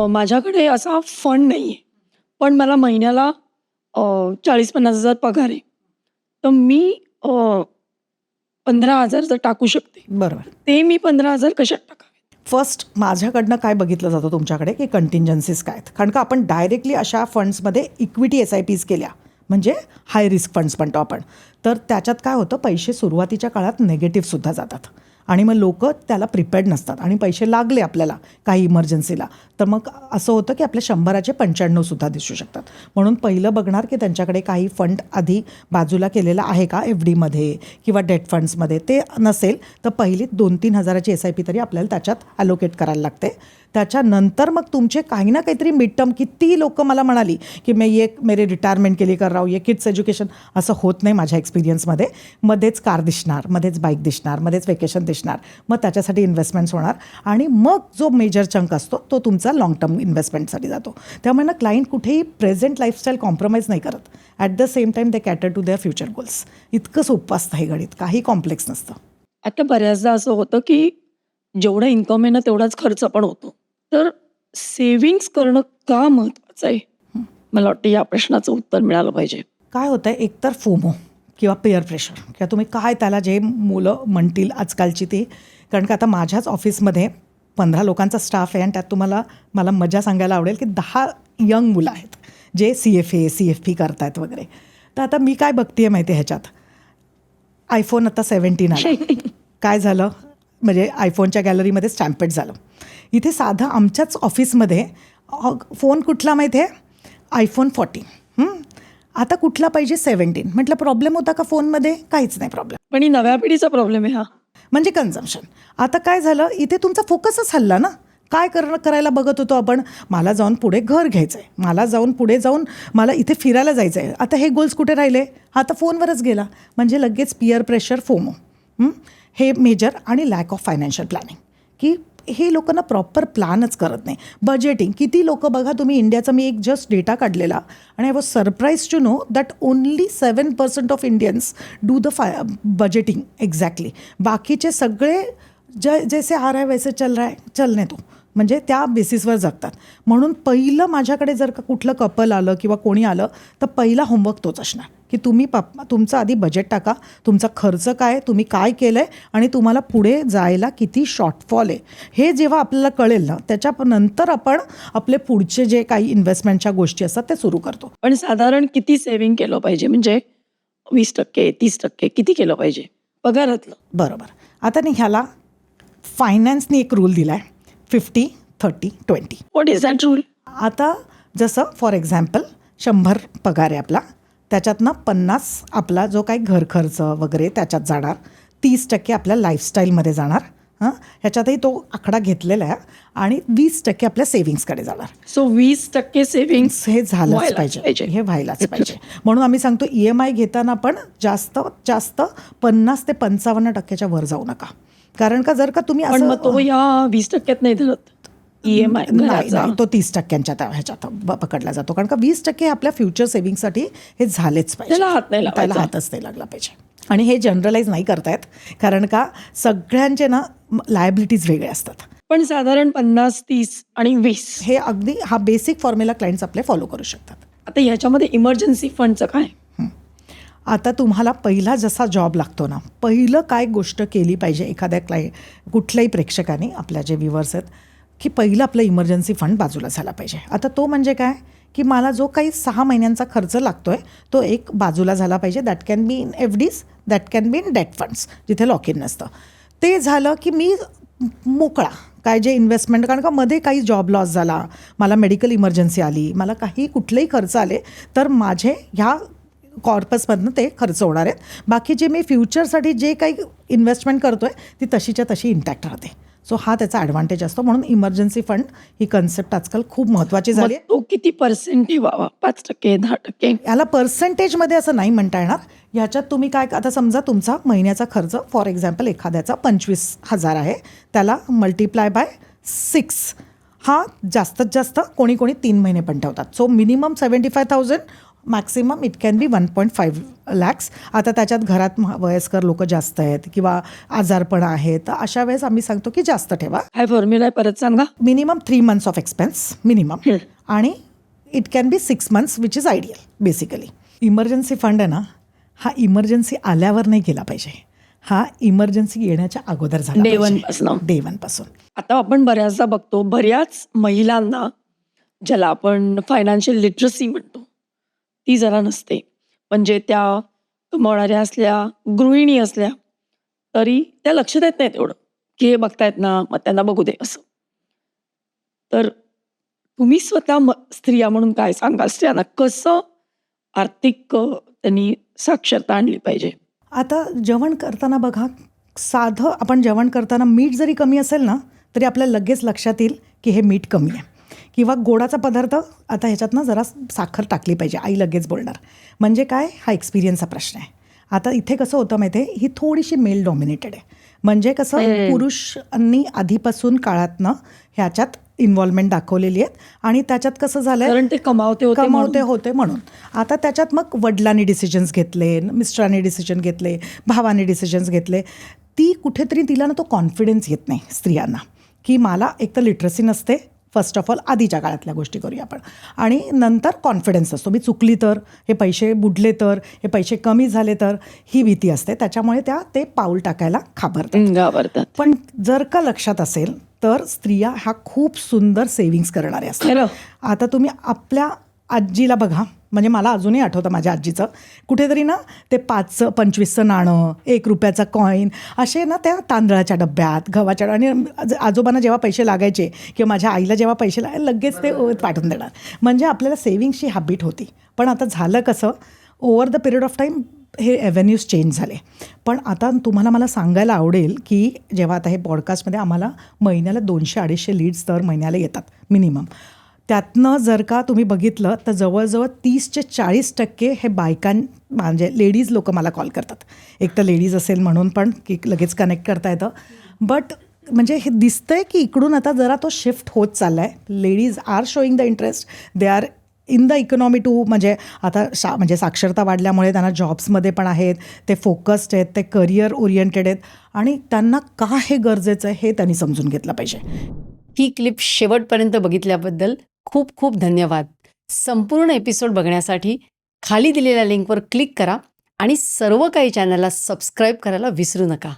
माझ्याकडे असा फंड नाही आहे. पण मला महिन्याला 40,000-50,000 पगार आहे. तर मी 15,000 जर टाकू शकते. बरोबर. ते मी 15,000 कशात टाकावे? फर्स्ट माझ्याकडनं काय बघितलं जातं तुमच्याकडे की कंटिंजन्सीज काय आहेत. कारण का आपण डायरेक्टली अशा फंड्समध्ये इक्विटी SIPs केल्या म्हणजे हाय रिस्क फंड्स म्हणतो आपण. तर त्याच्यात काय होतं, पैसे सुरुवातीच्या काळात नेगेटिव्हसुद्धा जातात आणि मग लोक त्याला प्रिपेअर्ड नसतात आणि पैसे लागले आपल्याला काही इमर्जन्सीला तर मग असं होतं की आपल्या 100चे 95 दिसू शकतात. म्हणून पहिलं बघणार की त्यांच्याकडे काही फंड आधी बाजूला केलेला आहे का FDमध्ये किंवा डेट फंड्समध्ये. ते नसेल तर पहिली 2-3 हजाराची SIP तरी आपल्याला त्याच्यात ॲलोकेट करायला लागते. त्याच्यानंतर मग तुमचे काही ना काहीतरी मिड टर्म, किती लोक मला म्हणाली की मी ये मेरे रिटायरमेंट के लिए कर रहा हूँ, ये किड्स एज्युकेशन, असं होत नाही माझ्या एक्सपिरियन्समध्ये. मध्येच कार दिसणार, मध्येच बाईक दिसणार, मध्येच वेकेशन दिसणार, मग त्याच्यासाठी इन्व्हेस्टमेंट्स होणार आणि मग जो मेजर चंक असतो तो तुमचा लॉंग टर्म इन्व्हेस्टमेंटसाठी जातो. त्यामुळे ना क्लायंट कुठेही प्रेझेंट लाईफस्टाईल कॉम्प्रोमाइज नाही करत. At the same time they cater to their future goals. इतकं सोपं असतं हे गणित, काही कॉम्प्लेक्स नसतं. आता बऱ्याचदा असं होतं की जेवढं इन्कम आहे ना तेवढाच खर्च पण होतो. तर सेव्हिंग्स करणं का महत्त्वाचं आहे? मला वाटतं या प्रश्नाचं उत्तर मिळालं पाहिजे. काय होतं आहे, एकतर फोमो किंवा पेअर प्रेशर किंवा तुम्ही काय त्याला जे मुलं म्हणतील आजकालची ती. कारण का आता माझ्याच ऑफिसमध्ये 15 लोकांचा स्टाफ आहे आणि त्यात मला मजा सांगायला आवडेल की 10 यंग मुलं आहेत जे CFA CFP करतायत वगैरे. तर आता मी काय बघते आहे माहिती आहे ह्याच्यात, iPhone आता 17 आला. काय झालं म्हणजे iPhoneच्या गॅलरीमध्ये स्टॅम्पेड झालं. इथे साधं आमच्याच ऑफिसमध्ये फोन कुठला माहिती आहे, iPhone 14. आता कुठला पाहिजे 17. म्हटलं प्रॉब्लेम होता का फोनमध्ये? काहीच नाही प्रॉब्लेम. पण ही नव्या पिढीचा प्रॉब्लेम आहे हा. म्हणजे कन्झम्पशन. आता काय झालं, इथे तुमचा फोकसच हल्ला ना. काय करायला बघत होतो आपण, मला जाऊन पुढे घर घ्यायचं आहे, मला जाऊन पुढे जाऊन मला इथे फिरायला जायचं आहे. आता हे गोल्स कुठे राहिले, हा आता फोनवरच गेला. म्हणजे लगेच पिअर प्रेशर, फोमो, हे मेजर आणि लॅक ऑफ फायनान्शियल प्लॅनिंग. की हे लोकांना प्रॉपर प्लॅनच करत नाही. बजेटिंग, किती लोक बघा तुम्ही, इंडियाचा मी एक जस्ट डेटा काढलेला आणि I was surprise to know that only 7% ऑफ Indians do the budgeting exactly. बाकीचे सगळे जैसे आ रहा है वैसे चल रहा है, चलने तो, म्हणजे त्या बेसिसवर जगतात. म्हणून पहिलं माझ्याकडे जर का कुठलं कपल आलं किंवा कोणी आलं तर पहिला होमवर्क तोच असणार की तुम्ही तुमचं आधी बजेट टाका, तुमचा खर्च काय, तुम्ही काय केलं आहे आणि तुम्हाला पुढे जायला किती शॉर्टफॉल आहे. हे जेव्हा आपल्याला कळेल ना त्याच्यानंतर आपण आपले पुढचे जे काही इन्व्हेस्टमेंटच्या गोष्टी असतात ते सुरू करतो. पण साधारण किती सेव्हिंग केलं पाहिजे? म्हणजे 20%, 30% किती केलं पाहिजे पगारातलं? बरोबर. आता नाही, ह्याला फायनान्सने एक रूल दिला आहे, 50-30-20. What is that rule? आता जसं फॉर एक्झाम्पल 100 पगार आहे आपला, त्याच्यातनं 50 आपला जो काही घर खर्च वगैरे त्याच्यात जाणार, 30% आपल्या लाईफस्टाईलमध्ये जाणार. ह्याच्यातही तो आकडा घेतलेला आहे आणि 20% आपल्या सेव्हिंग्सकडे जाणार. सो 20% सेव्हिंग्स हे झालंच पाहिजे, हे व्हायलाच पाहिजे. म्हणून आम्ही सांगतो EMI घेताना पण जास्त 50 ते 55% वर जाऊ नका. कारण का जर का तुम्ही पण मग तो या 20% नाही धरत EMI? नाही, तो 30% ह्याच्यात पकडला जातो. कारण का 20% आपल्या फ्युचर सेव्हिंगसाठी हे झालेच पाहिजे, त्याला हातच नाही लागला पाहिजे. आणि हे जनरलाइज नाही करतायत कारण का सगळ्यांचे ना लायबिलिटीज वेगळे असतात. पण साधारण 50, 30 आणि 20 हे अगदी हा बेसिक फॉर्म्युला क्लायंट्स आपले फॉलो करू शकतात. आता ह्याच्यामध्ये इमर्जन्सी फंडचं काय? आता तुम्हाला पहिला जसा जॉब लागतो ना, पहिलं काय गोष्ट केली पाहिजे एखाद्या कुठल्याही प्रेक्षकाने, आपल्या जे व्ह्युअर्स आहेत, की पहिलं आपलं इमर्जन्सी फंड बाजूला झाला पाहिजे. आता तो म्हणजे काय की मला जो काही 6 महिन्यांचा खर्च लागतो आहे तो एक बाजूला झाला पाहिजे. That can be in FDs, that can be in date funds जिथे लॉक इन नसतं. ते झालं की मी मोकळा काय जे इन्व्हेस्टमेंट, कारण का मध्ये काही जॉब लॉस झाला, मला मेडिकल इमर्जन्सी आली, मला काही कुठलेही खर्च आले तर माझे ह्या कॉर्पसमधनं ते खर्च होणार आहेत. बाकी जे मी फ्युचरसाठी जे काही इन्व्हेस्टमेंट करतो आहे ती तशीच्या तशी इंटॅक्ट राहते. सो हा त्याचा ॲडव्हान्टेज असतो. म्हणून इमर्जन्सी फंड ही कन्सेप्ट आजकाल खूप महत्त्वाची झाली आहे. तो किती पर्सेंट व्हावा? 5%, 10%? याला पर्सेंटेजमध्ये असं नाही म्हणता येणार. ह्याच्यात तुम्ही काय, आता समजा तुमचा महिन्याचा खर्च फॉर एक्झाम्पल एखाद्याचा 25,000 आहे, त्याला मल्टिप्लाय बाय 6, हा जास्तीत जास्त कोणी 3 महिने पण ठेवतात. So minimum 75,000 maximum it can be 1.5 lakhs. आता त्याच्यात घरात वयस्कर लोक जास्त आहेत किंवा आजारपण आहे, तर अशा वेळेस आम्ही सांगतो की जास्त ठेवा. काय फॉर्म्युला आहे परत सांगा. Minimum 3 months of expense minimum, आणि it can be 6 months which is ideal basically. Emergency fund आहे ना, हा इमर्जन्सी आल्यावर नाही केला पाहिजे, हा इमर्जन्सी येण्याच्या अगोदर झाला Day पाहिजे. one पासनं. Day one पासून. आता आपण बऱ्याचदा बघतो, बऱ्याच महिलांना ज्याला आपण फायनान्शियल लिटरसी म्हणतो ती जरा नसते. म्हणजे त्या कमावणाऱ्या असल्या, गृहिणी असल्या, तरी त्या लक्ष देत नाहीत एवढं, की हे बघतायत ना, मग त्यांना बघू दे असं. तर तुम्ही स्वतः स्त्रिया म्हणून काय सांगाल, स्त्रियांना कसं आर्थिक त्यांनी साक्षरता आणली पाहिजे? आता जेवण करताना बघा, साधं आपण जेवण करताना मीठ जरी कमी असेल ना, तरी आपल्याला लगेच लक्षात येईल की हे मीठ कमी आहे. किंवा गोडाचा पदार्थ, आता ह्याच्यात ना जरा साखर टाकली पाहिजे, आई लगेच बोलणार. म्हणजे काय, हा एक्सपिरियन्सचा प्रश्न आहे. आता इथे कसं होतं माहिती आहे, ही थोडीशी मेल डॉमिनेटेड आहे. म्हणजे कसं, पुरुषांनी आधीपासून काळातनं ह्याच्यात इन्व्हॉल्वमेंट दाखवलेली आहेत, आणि त्याच्यात कसं झालंय, कारण ते कमावते होते म्हणून. आता त्याच्यात मग वडिलांनी डिसिजन्स घेतले, मिस्टरांनी डिसिजन घेतले, भावाने डिसिजन्स घेतले. ती कुठेतरी तिला ना तो कॉन्फिडन्स येत नाही स्त्रियांना, की मला एक तर लिटरसी नसते फर्स्ट ऑफ ऑल, आधीच्या काळातल्या गोष्टी करूया आपण, आणि नंतर कॉन्फिडन्स असतो, मी चुकली तर, हे पैसे बुडले तर, हे पैसे कमी झाले तर, ही भीती असते. त्याच्यामुळे त्या ते पाऊल टाकायला घाबरतात. पण जर का लक्षात असेल तर स्त्रिया ह्या खूप सुंदर सेव्हिंग्स करणाऱ्या असतात. आता तुम्ही आपल्या आजीला बघा, म्हणजे मला अजूनही आठवतं माझ्या आजीचं, कुठेतरी ना ते 5चं 25चं नाणं, 1 रुपयाचा कॉईन असे ना त्या तांदळाच्या डब्यात, गव्हाच्या, आणि आजोबांना जेव्हा पैसे लागायचे किंवा माझ्या आईला जेव्हा पैसे लगेच ते पाठवून देणार. म्हणजे आपल्याला सेव्हिंग्सची हॅबिट होती. पण आता झालं कसं, over the period of time हे ॲव्हेन्यूज चेंज झाले. पण आता तुम्हाला मला सांगायला आवडेल की जेव्हा आता हे पॉडकास्टमध्ये आम्हाला महिन्याला 200-250 लीड्स दर महिन्याला येतात मिनिमम. त्यातनं जर का तुम्ही बघितलं तर जवळजवळ 30 ते 40% हे म्हणजे लेडीज लोक मला कॉल करतात. एक तर लेडीज असेल म्हणून पण की लगेच कनेक्ट करता येतं. बट म्हणजे हे दिसतंय की इकडून आता जरा तो शिफ्ट होत चालला आहे. Ladies are showing the interest, they are in the economy too, म्हणजे आता म्हणजे साक्षरता वाढल्यामुळे त्यांना जॉब्समध्ये पण आहेत, ते फोकस्ड आहेत, ते करिअर ओरिएंटेड आहेत, आणि त्यांना का हे गरजेचं आहे हे त्यांनी समजून घेतलं पाहिजे. ही क्लिप शेवटपर्यंत बघितल्याबद्दल खूप खूप धन्यवाद. संपूर्ण एपिसोड बघण्यासाठी खाली दिलेल्या लिंकवर क्लिक करा आणि सर्व काही चॅनलला सबस्क्राईब करायला विसरू नका.